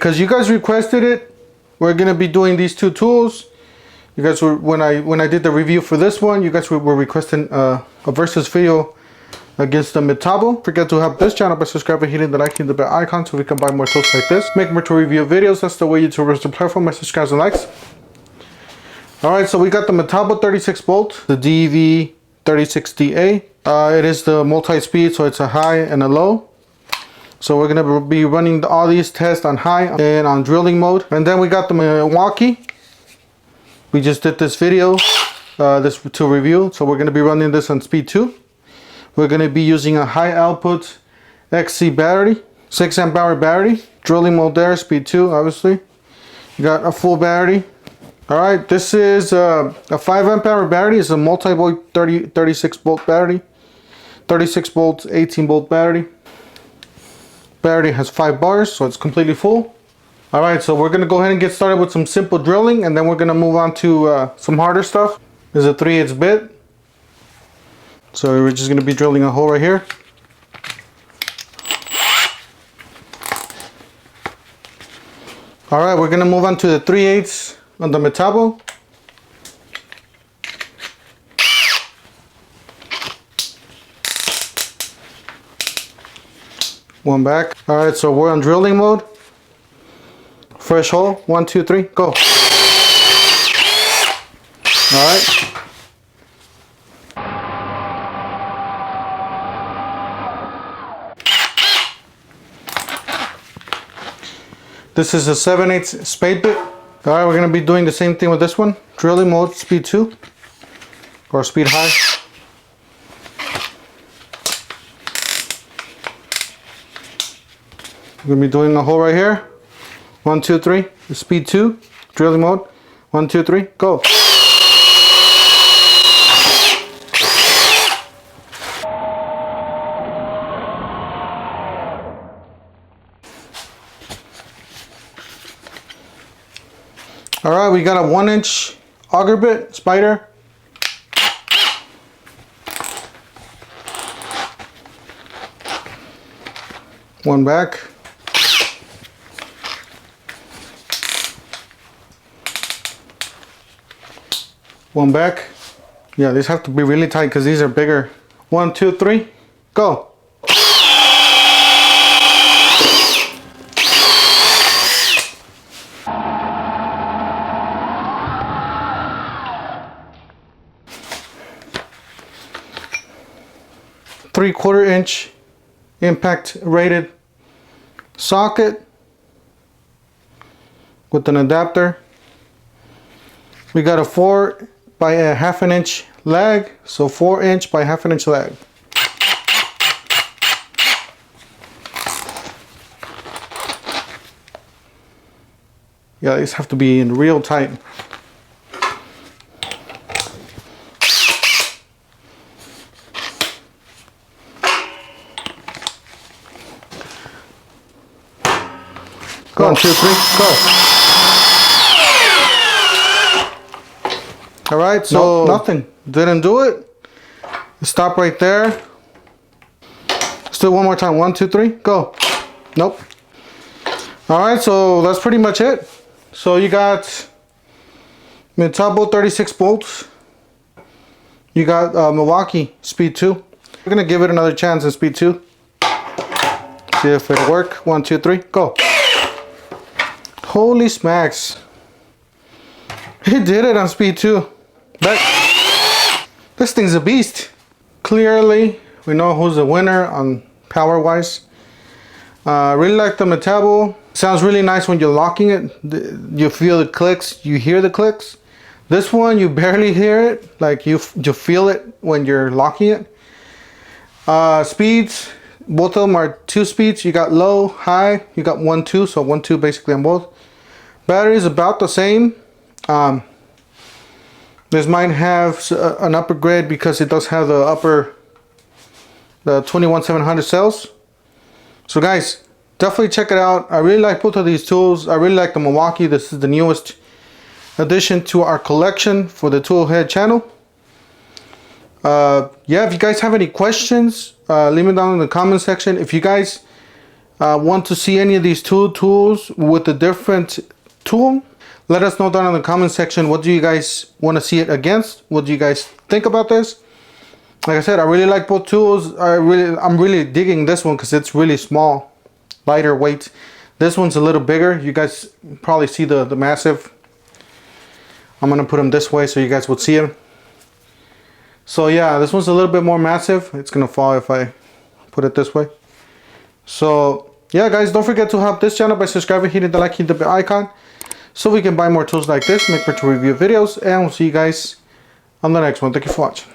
because you guys requested it, we're gonna be doing these two tools. You guys were, when I did the review for this one, you guys were requesting a versus video against the Metabo. Don't forget to help this channel by subscribing, hitting the like and the bell icon so we can buy more tools like this. Make more to review videos. That's the way YouTubers apply for my subscribers and likes. Alright, so we got the Metabo 36 volt, the DV36A. It is the multi-speed, so it's a high and a low. So we're gonna be running all these tests on high and on drilling mode. And then we got the Milwaukee. We just did this video, this to review. So we're gonna be running this on speed 2. We're gonna be using a high output XC battery, 6 amp hour battery. Drilling mode there, speed 2, obviously. You got a full battery. All right, this is a 5 amp hour battery. It's a multi-volt 36 volt battery. 36 volts, 18 volt battery. Battery has 5 bars, so it's completely full. All right, so we're gonna go ahead and get started with some simple drilling, and then we're gonna move on to some harder stuff. This is a 3/8 bit. So we're just gonna be drilling a hole right here. All right, we're gonna move on to the 3/8 on the Metabo. One back. All right, so we're on drilling mode. Fresh hole, 1, 2, 3, go. All right. This is a 7/8 spade bit. All right, we're gonna be doing the same thing with this one. Drilling mode, speed 2, or speed high. We're gonna be doing a hole right here. 1, 2, 3, speed 2, drilling mode. 1, 2, 3, go. All right, we got a 1-inch auger bit, spider. One back. One back. Yeah, these have to be really tight because these are bigger. 1, 2, 3, go. ¾ inch impact rated socket with an adapter. We got a 4 by a ½ inch lag, so 4 inch by ½ inch lag. Yeah, these have to be in real tight. Go. 1, 2, 3, go. All right, so nothing. Didn't do it. Stop right there. Still one more time. 1, 2, 3, go. Nope. All right, so that's pretty much it. So you got Metabo 36 volts. You got Milwaukee speed 2. We're gonna give it another chance in speed 2. See if it'll work. 1, 2, 3, go. Holy smacks. It did it on speed 2. But this thing's a beast. Clearly, we know who's the winner on power wise. Really like the Metabo. Sounds really nice when you're locking it. You feel the clicks, you hear the clicks. This one, you barely hear it. Like you feel it when you're locking it. Speeds, both of them are 2 speeds. You got low, high, you got 1, 2, so 1, 2 basically on both. Battery is about the same. This might have an upper grade because it does have the 21700 cells. So guys, definitely check it out. I really like both of these tools. I really like the Milwaukee. This is the newest addition to our collection for the Toolhead channel. Yeah, if you guys have any questions, leave them down in the comment section. If you guys want to see any of these two tools with a different tool, let us know down in the comment section. What do you guys want to see it against? What do you guys think about this? Like I said, I really like both tools. I'm really digging this one because it's really small, lighter weight. This one's a little bigger. You guys probably see the massive. I'm gonna put them this way so you guys would see them. So yeah, this one's a little bit more massive. It's gonna fall if I put it this way. So yeah, guys, don't forget to help this channel by subscribing, hitting the like, hitting the bell icon, so we can buy more tools like this, make better review videos, and we'll see you guys on the next one. Thank you for watching.